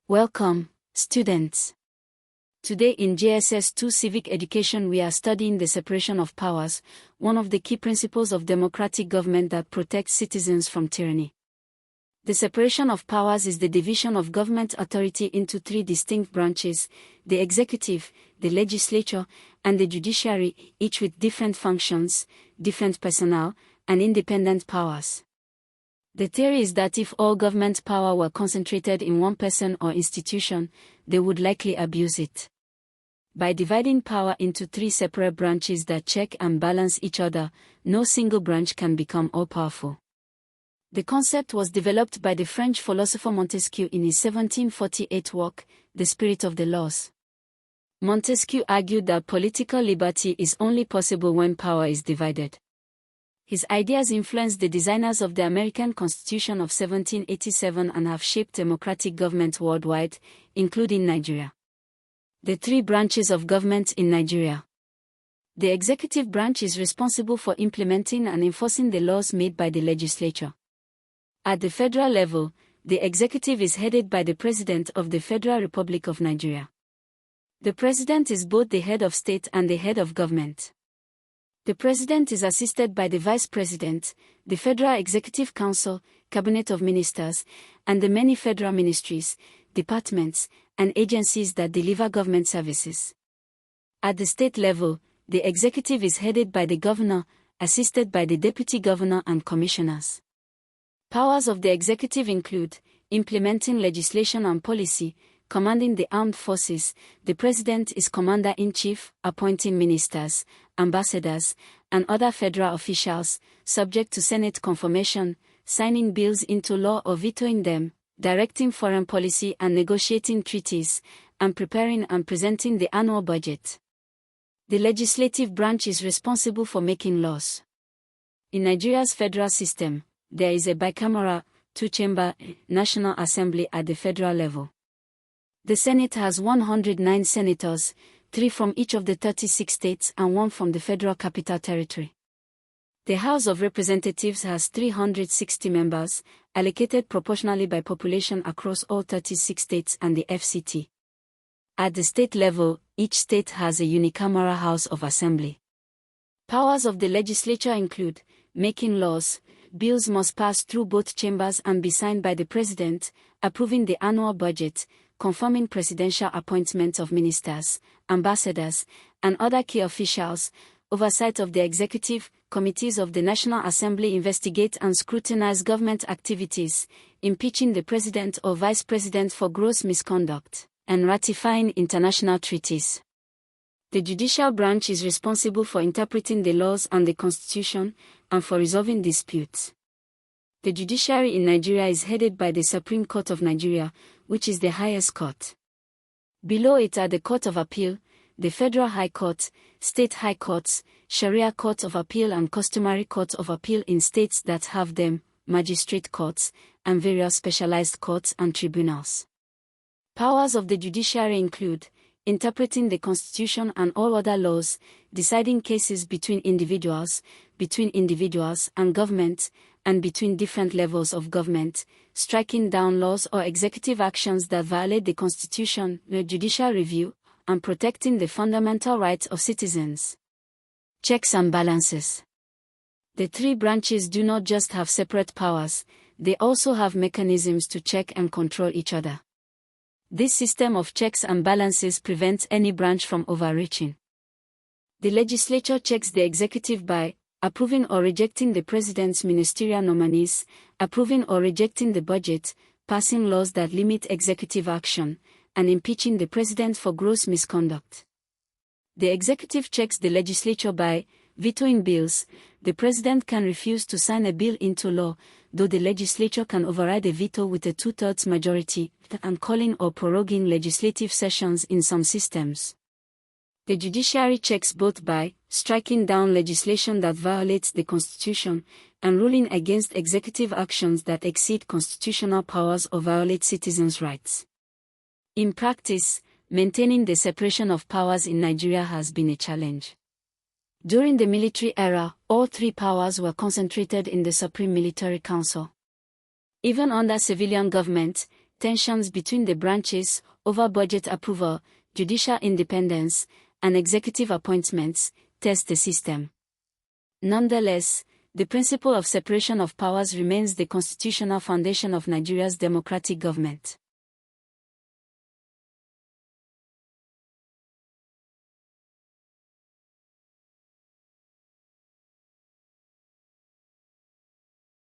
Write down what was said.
Welcome, students. Today in JSS 2 Civic Education we are studying the separation of powers, one of the key principles of democratic government that protects citizens from tyranny. The separation of powers is the division of government authority into three distinct branches: the executive, the legislature, and the judiciary, each with different functions, different personnel, and independent powers. The theory is that if all government power were concentrated in one person or institution, they would likely abuse it. By dividing power into three separate branches that check and balance each other, no single branch can become all-powerful. The concept was developed by the French philosopher Montesquieu in his 1748 work, The Spirit of the Laws. Montesquieu argued that political liberty is only possible when power is divided. His ideas influenced the designers of the American Constitution of 1787 and have shaped democratic government worldwide, including Nigeria. The three branches of government in Nigeria. The executive branch is responsible for implementing and enforcing the laws made by the legislature. At the federal level, the executive is headed by the President of the Federal Republic of Nigeria. The President is both the head of state and the head of government. The President is assisted by the Vice President, the Federal Executive Council, Cabinet of Ministers, and the many federal ministries, departments, and agencies that deliver government services. At the state level, the executive is headed by the governor, assisted by the deputy governor and commissioners. Powers of the executive include implementing legislation and policy, commanding the armed forces. The President is Commander-in-Chief, appointing ministers, ambassadors, and other federal officials, subject to Senate confirmation, signing bills into law or vetoing them, directing foreign policy and negotiating treaties, and preparing and presenting the annual budget. The legislative branch is responsible for making laws. In Nigeria's federal system, there is a bicameral, two-chamber, National Assembly at the federal level. The Senate has 109 senators, 3 from each of the 36 states and 1 from the Federal Capital Territory. The House of Representatives has 360 members, allocated proportionally by population across all 36 states and the FCT. At the state level, each state has a unicameral House of Assembly. Powers of the legislature include making laws. Bills must pass through both chambers and be signed by the President, approving the annual budget, confirming presidential appointments of ministers, ambassadors, and other key officials, oversight of the executive. Committees of the National Assembly investigate and scrutinize government activities, impeaching the President or Vice President for gross misconduct, and ratifying international treaties. The judicial branch is responsible for interpreting the laws and the Constitution, and for resolving disputes. The judiciary in Nigeria is headed by the Supreme Court of Nigeria, which is the highest court. Below it are the Court of Appeal, the Federal High Court, State High Courts, Sharia Court of Appeal and customary courts of appeal in states that have them, magistrate courts, and various specialized courts and tribunals. Powers of the judiciary include interpreting the Constitution and all other laws, deciding cases between individuals and government, and between different levels of government, striking down laws or executive actions that violate the Constitution, the judicial review, and protecting the fundamental rights of citizens. Checks and balances. The three branches do not just have separate powers, they also have mechanisms to check and control each other. This system of checks and balances prevents any branch from overreaching. The legislature checks the executive by approving or rejecting the President's ministerial nominees, approving or rejecting the budget, passing laws that limit executive action, and impeaching the President for gross misconduct. The executive checks the legislature by vetoing bills. The President can refuse to sign a bill into law, though the legislature can override a veto with a 2/3 majority, and calling or proroguing legislative sessions in some systems. The judiciary checks both by striking down legislation that violates the Constitution, and ruling against executive actions that exceed constitutional powers or violate citizens' rights. In practice, maintaining the separation of powers in Nigeria has been a challenge. During the military era, all three powers were concentrated in the Supreme Military Council. Even under civilian government, tensions between the branches over budget approval, judicial independence, and executive appointments test the system. Nonetheless, the principle of separation of powers remains the constitutional foundation of Nigeria's democratic government.